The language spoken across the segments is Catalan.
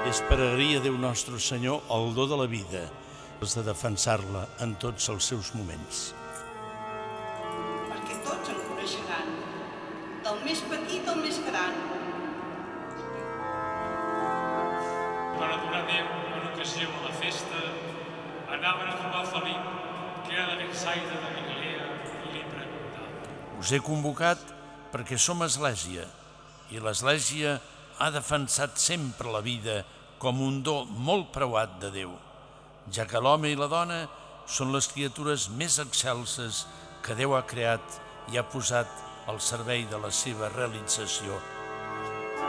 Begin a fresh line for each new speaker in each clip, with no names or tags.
És per agrair a Déu nostre Senyor el do de la vida, els de defensar-la en tots els seus moments.
Perquè tots el coneixeran, del més petit al més gran.
Per adorar Déu en ocasió de la festa, anaven a trobar Felip, que era de Betsaida de Galilea, i li preguntava:
Us he convocat perquè som església, i l'església ha defensat sempre la vida com un do molt preuat de Déu, ja que l'home i la dona són les criatures més excelses que Déu ha creat i ha posat al servei de la seva realització.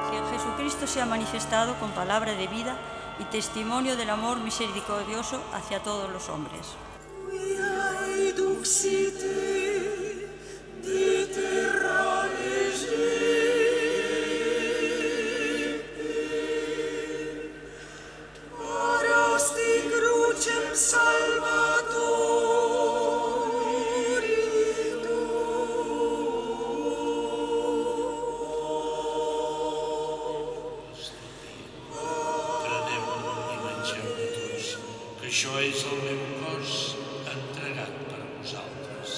Que en Jesucristo sea manifestado con palabra de vida y testimonio del amor misericordioso hacia todos los hombres.
Això és el meu cos entregat per vosaltres.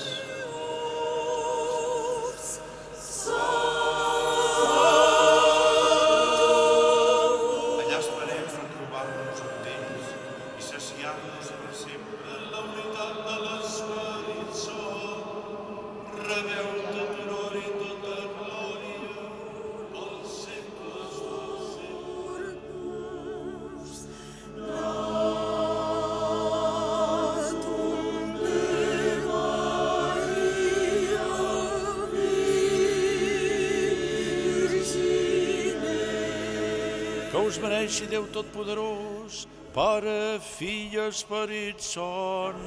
Allà esperem retrobar-nos amb ells i saciar-nos per sempre en la unitat de l'Esperit Sant. Rebeu tot honor i tota glòria pels segles dels segles.
Que us mereixi Déu Totpoderós, Pare, Fill i Esperit Sant.